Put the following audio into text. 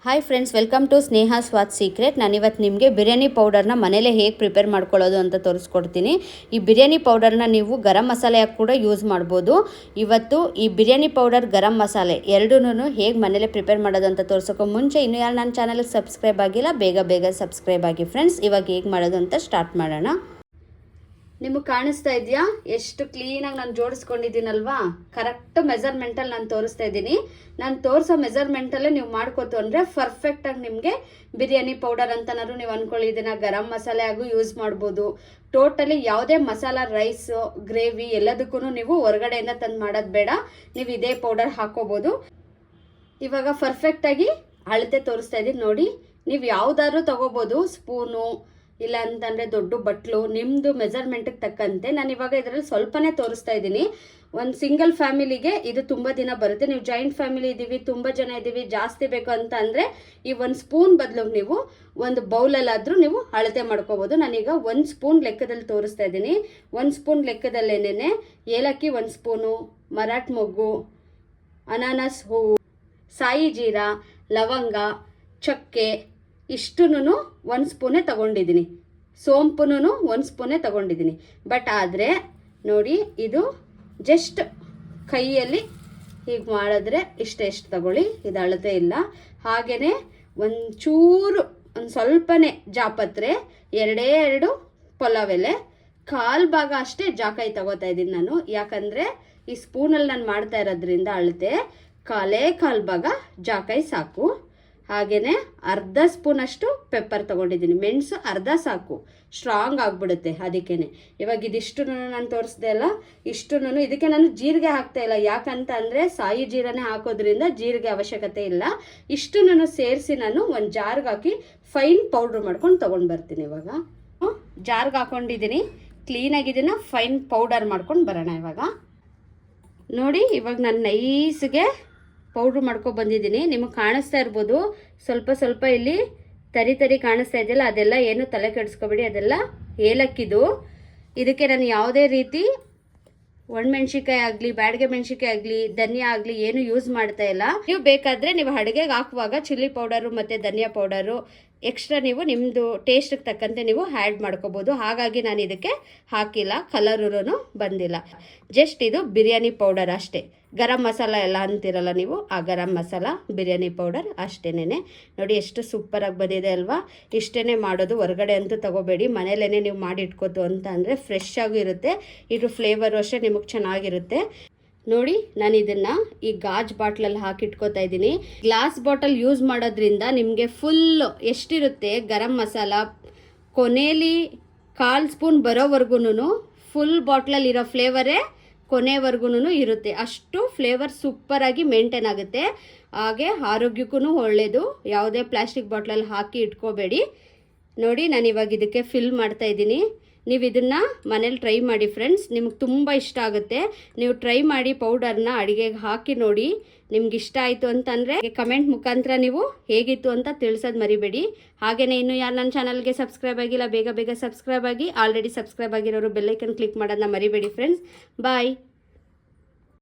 Hi friends, welcome to Sneha Swad secret. ನಾನಿವತ್ತು ನಿಮಗೆ ಬಿರಿಯಾನಿ ಪೌಡರ್ನ ಮನೇಲೇ ಹೇಗೆ ಪ್ರಿಪೇರ್ ಮಾಡ್ಕೊಳ್ಳೋದು ಅಂತ ತೋರಿಸ್ಕೊಡ್ತೀನಿ. ಈ ಬಿರಿಯಾನಿ ಪೌಡರ್ನ ನೀವು ಗರಂ ಮಸಾಲೆಯಾಗಿ ಕೂಡ ಯೂಸ್ ಮಾಡ್ಬೋದು. ಇವತ್ತು ಈ ಬಿರಿಯಾನಿ ಪೌಡರ್, ಗರಂ ಮಸಾಲೆ ಎರಡೂ ಹೇಗೆ ಮನೇಲೇ ಪ್ರಿಪೇರ್ ಮಾಡೋದು ಅಂತ ತೋರಿಸೋಕೆ ಮುಂಚೆ ಇನ್ನೂ ಯಾರು ನನ್ನ ಚಾನಲ್ಗೆ ಸಬ್ಸ್ಕ್ರೈಬ್ ಆಗಿಲ್ಲ, ಬೇಗ ಸಬ್ಸ್ಕ್ರೈಬ್ ಆಗಿ ಫ್ರೆಂಡ್ಸ್. ಇವಾಗ ಹೇಗೆ ಮಾಡೋದು ಅಂತ ಸ್ಟಾರ್ಟ್ ಮಾಡೋಣ. ನಿಮಗೆ ಕಾಣಿಸ್ತಾ ಇದೆಯಾ ಎಷ್ಟು ಕ್ಲೀನಾಗಿ ನಾನು ಜೋಡಿಸ್ಕೊಂಡಿದ್ದೀನಲ್ವಾ? ಕರೆಕ್ಟ್ ಮೆಜರ್ಮೆಂಟಲ್ಲಿ ನಾನು ತೋರಿಸ್ತಾ ಇದ್ದೀನಿ. ನಾನು ತೋರಿಸೋ ಮೆಜರ್ಮೆಂಟಲ್ಲೇ ನೀವು ಮಾಡ್ಕೋತು ಅಂದರೆ ಪರ್ಫೆಕ್ಟಾಗಿ ನಿಮಗೆ ಬಿರಿಯಾನಿ ಪೌಡರ್ ಅಂತನಾದ್ರು ನೀವು ಅಂದ್ಕೊಳ್ಳಿ. ಇದನ್ನು ಗರಂ ಮಸಾಲೆ ಆಗು ಯೂಸ್ ಮಾಡ್ಬೋದು. ಟೋಟಲಿ ಯಾವುದೇ ಮಸಾಲ, ರೈಸು, ಗ್ರೇವಿ ಎಲ್ಲದಕ್ಕೂ ನೀವು ಹೊರಗಡೆಯಿಂದ ತಂದು ಮಾಡೋದು ಬೇಡ. ನೀವು ಇದೇ ಪೌಡರ್ ಹಾಕೋಬೋದು. ಇವಾಗ ಪರ್ಫೆಕ್ಟಾಗಿ ಅಳತೆ ತೋರಿಸ್ತಾ ಇದ್ದೀನಿ ನೋಡಿ. ನೀವು ಯಾವುದಾದ್ರೂ ತೊಗೋಬೋದು, ಸ್ಪೂನು ಇಲ್ಲ ಅಂತಂದರೆ ದೊಡ್ಡ ಬಟ್ಲು, ನಿಮ್ಮದು ಮೆಜರ್ಮೆಂಟಿಗೆ ತಕ್ಕಂತೆ. ನಾನು ಇವಾಗ ಇದರಲ್ಲಿ ಸ್ವಲ್ಪನೇ ತೋರಿಸ್ತಾ ಇದ್ದೀನಿ. ಒಂದು ಸಿಂಗಲ್ ಫ್ಯಾಮಿಲಿಗೆ ಇದು ತುಂಬ ದಿನ ಬರುತ್ತೆ. ನೀವು ಜಾಯಿಂಟ್ ಫ್ಯಾಮಿಲಿ ಇದ್ದೀವಿ, ತುಂಬ ಜನ ಇದ್ದೀವಿ, ಜಾಸ್ತಿ ಬೇಕು ಅಂತ ಅಂದರೆ ಈ ಒಂದು ಸ್ಪೂನ್ ಬದಲು ನೀವು ಒಂದು ಬೌಲಲ್ಲಾದರೂ ನೀವು ಅಳತೆ ಮಾಡ್ಕೋಬೋದು. ನಾನೀಗ 1 ಸ್ಪೂನ್ ಲೆಕ್ಕದಲ್ಲಿ ತೋರಿಸ್ತಾ ಇದ್ದೀನಿ. 1 ಸ್ಪೂನ್ ಲೆಕ್ಕದಲ್ಲೇನೆ ಏಲಕ್ಕಿ 1 ಸ್ಪೂನು, ಮರಾಠ ಮೊಗ್ಗು, ಅನಾನಸ್ ಹೂವು, ಸಾಯಿ ಜೀರಾ, ಲವಂಗ, ಚಕ್ಕೆ ಇಷ್ಟೂ 1 ಸ್ಪೂನೇ ತಗೊಂಡಿದ್ದೀನಿ. ಸೋಂಪು 1 ಸ್ಪೂನೇ ತಗೊಂಡಿದ್ದೀನಿ. ಬಟ್ ಆದರೆ ನೋಡಿ, ಇದು ಜಸ್ಟ್ ಕೈಯಲ್ಲಿ ಹೀಗೆ ಮಾಡಿದ್ರೆ ಇಷ್ಟು ತಗೊಳ್ಳಿ, ಇದು ಅಳತೆ ಇಲ್ಲ. ಹಾಗೆಯೇ ಒಂಚೂರು ಸ್ವಲ್ಪನೇ ಜಾಪತ್ರೆ, 2 ಪಲಾವ್ ಎಲೆ, ಕಾಲು ಭಾಗ ಅಷ್ಟೇ ಜಾಕಾಯಿ ತಗೋತಾ ಇದ್ದೀನಿ ನಾನು. ಯಾಕಂದರೆ ಈ ಸ್ಪೂನಲ್ಲಿ ನಾನು ಮಾಡ್ತಾ ಇರೋದ್ರಿಂದ ಅಳತೆ ಕಾಲು ಭಾಗ ಜಾಕಾಯಿ ಸಾಕು. ಹಾಗೆಯೇ ಅರ್ಧ ಸ್ಪೂನಷ್ಟು ಪೆಪ್ಪರ್ ತೊಗೊಂಡಿದ್ದೀನಿ. ಮೆಣಸು ಅರ್ಧ ಸಾಕು, ಸ್ಟ್ರಾಂಗ್ ಆಗಿಬಿಡುತ್ತೆ ಅದಕ್ಕೇ. ಇವಾಗ ಇದಿಷ್ಟು ನಾನು ತೋರಿಸ್ದೆ ಅಲ್ಲ, ಇಷ್ಟು ಇದಕ್ಕೆ ನಾನು ಜೀರಿಗೆ ಹಾಕ್ತಾ ಇಲ್ಲ. ಯಾಕಂತ ಅಂದರೆ ಸಾಯಿ ಜೀರನೇ ಹಾಕೋದ್ರಿಂದ ಜೀರಿಗೆ ಅವಶ್ಯಕತೆ ಇಲ್ಲ. ಇಷ್ಟು ಸೇರಿಸಿ ನಾನು ಒಂದು ಜಾರ್ಗೆ ಹಾಕಿ ಫೈನ್ ಪೌಡ್ರ್ ಮಾಡ್ಕೊಂಡು ತೊಗೊಂಡು ಬರ್ತೀನಿ. ಇವಾಗ ಜಾರ್ಗೆ ಹಾಕ್ಕೊಂಡಿದ್ದೀನಿ, ಕ್ಲೀನಾಗಿದ್ದೀನಿ. ಫೈನ್ ಪೌಡರ್ ಮಾಡ್ಕೊಂಡು ಬರೋಣ. ಇವಾಗ ನೋಡಿ, ಇವಾಗ ನಾನು ನೈಸ್ಗೆ ಪೌಡ್ರ್ ಮಾಡ್ಕೊಂಡು ಬಂದಿದ್ದೀನಿ. ನಿಮಗೆ ಕಾಣಿಸ್ತಾ ಇರ್ಬೋದು, ಸ್ವಲ್ಪ ಇಲ್ಲಿ ತರಿ ಕಾಣಿಸ್ತಾ ಇದೆಯಲ್ಲ, ಅದೆಲ್ಲ ಏನು ತಲೆ ಕೆಡಿಸ್ಕೊಬೇಡಿ, ಅದೆಲ್ಲ ಏಲಕ್ಕಿದು. ಇದಕ್ಕೆ ನಾನು ಯಾವುದೇ ರೀತಿ ಒಣಮೆಣ್ಸಿಕಾಯಿ ಆಗಲಿ, ಬ್ಯಾಡಗೆ ಮೆಣಸಿಕಾಯಿ ಆಗಲಿ, ಧನಿಯಾ ಆಗಲಿ ಏನು ಯೂಸ್ ಮಾಡ್ತಾ ಇಲ್ಲ. ನೀವು ಬೇಕಾದರೆ ನೀವು ಅಡುಗೆಗೆ ಹಾಕುವಾಗ ಚಿಲ್ಲಿ ಪೌಡರು ಮತ್ತು ಧನಿಯಾ ಪೌಡರು ಎಕ್ಸ್ಟ್ರಾ ನೀವು ನಿಮ್ಮದು ಟೇಸ್ಟಿಗೆ ತಕ್ಕಂತೆ ನೀವು ಆ್ಯಡ್ ಮಾಡ್ಕೋಬೋದು. ಹಾಗಾಗಿ ನಾನು ಇದಕ್ಕೆ ಹಾಕಿಲ್ಲ, ಕಲರೂ ಬಂದಿಲ್ಲ. ಜಸ್ಟ್ ಇದು ಬಿರಿಯಾನಿ ಪೌಡರ್ ಅಷ್ಟೇ. ಗರಂ ಮಸಾಲ ಎಲ್ಲ ಅಂತಿರಲ್ಲ ನೀವು, ಆ ಗರಂ ಮಸಾಲ ಬಿರಿಯಾನಿ ಪೌಡರ್ ಅಷ್ಟೇನೆ. ನೋಡಿ ಎಷ್ಟು ಸೂಪರಾಗಿ ಬಂದಿದೆ ಅಲ್ವಾ? ಇಷ್ಟೇ ಮಾಡೋದು, ಹೊರಗಡೆ ಅಂತೂ ತೊಗೋಬೇಡಿ. ಮನೇಲೇ ನೀವು ಮಾಡಿ ಇಟ್ಕೋತು ಅಂತ ಅಂದರೆ ಫ್ರೆಶ್ ಆಗೂ ಇರುತ್ತೆ. ಇದು ಫ್ಲೇವರು ಅಷ್ಟೇ ನಿಮಗೆ ಚೆನ್ನಾಗಿರುತ್ತೆ. ನೋಡಿ, ನಾನು ಇದನ್ನು ಈ ಗಾಜ್ ಬಾಟ್ಲಲ್ಲಿ ಹಾಕಿಟ್ಕೋತಾ ಇದ್ದೀನಿ. ಗ್ಲಾಸ್ ಬಾಟಲ್ ಯೂಸ್ ಮಾಡೋದ್ರಿಂದ ನಿಮಗೆ ಫುಲ್ ಎಷ್ಟಿರುತ್ತೆ ಗರಂ ಮಸಾಲ, ಕೊನೆಯಲ್ಲಿ 1/4 ಸ್ಪೂನ್ ಬರೋವರೆಗೂ ಫುಲ್ ಬಾಟ್ಲಲ್ಲಿರೋ ಫ್ಲೇವರೇ ಕೊನೆವರೆಗೂ ಇರುತ್ತೆ. ಅಷ್ಟು ಫ್ಲೇವರ್ ಸೂಪರಾಗಿ ಮೇಂಟೈನ್ ಆಗುತ್ತೆ. ಹಾಗೆ ಆರೋಗ್ಯಕ್ಕೂ ಒಳ್ಳೆಯದು. ಯಾವುದೇ ಪ್ಲಾಸ್ಟಿಕ್ ಬಾಟ್ಲಲ್ಲಿ ಹಾಕಿ ಇಟ್ಕೋಬೇಡಿ. ನೋಡಿ, ನಾನು ಇವಾಗ ಇದಕ್ಕೆ ಫಿಲ್ ಮಾಡ್ತಾ ಇದ್ದೀನಿ. ನೀವು ಇದನ್ನು ಮನೇಲಿ ಟ್ರೈ ಮಾಡಿ ಫ್ರೆಂಡ್ಸ್, ನಿಮ್ಗೆ ತುಂಬ ಇಷ್ಟ ಆಗುತ್ತೆ. ನೀವು ಟ್ರೈ ಮಾಡಿ ಪೌಡರ್ನ ಅಡುಗೆಗೆ ಹಾಕಿ ನೋಡಿ. ನಿಮ್ಗೆ ಇಷ್ಟ ಆಯಿತು ಅಂತಂದರೆ ಕಮೆಂಟ್ ಮುಖಾಂತರ ನೀವು ಹೇಗಿತ್ತು ಅಂತ ತಿಳಿಸೋದು ಮರಿಬೇಡಿ. ಹಾಗೆಯೇ ಇನ್ನೂ ಯಾರು ನನ್ನ ಚಾನಲ್ಗೆ ಸಬ್ಸ್ಕ್ರೈಬ್ ಆಗಿಲ್ಲ, ಬೇಗ ಸಬ್ಸ್ಕ್ರೈಬ್ ಆಗಿ. ಆಲ್ರೆಡಿ ಸಬ್ಸ್ಕ್ರೈಬ್ ಆಗಿರೋರು ಬೆಲ್ಲೈಕನ್ ಕ್ಲಿಕ್ ಮಾಡೋದನ್ನ ಮರಿಬೇಡಿ ಫ್ರೆಂಡ್ಸ್. ಬಾಯ್.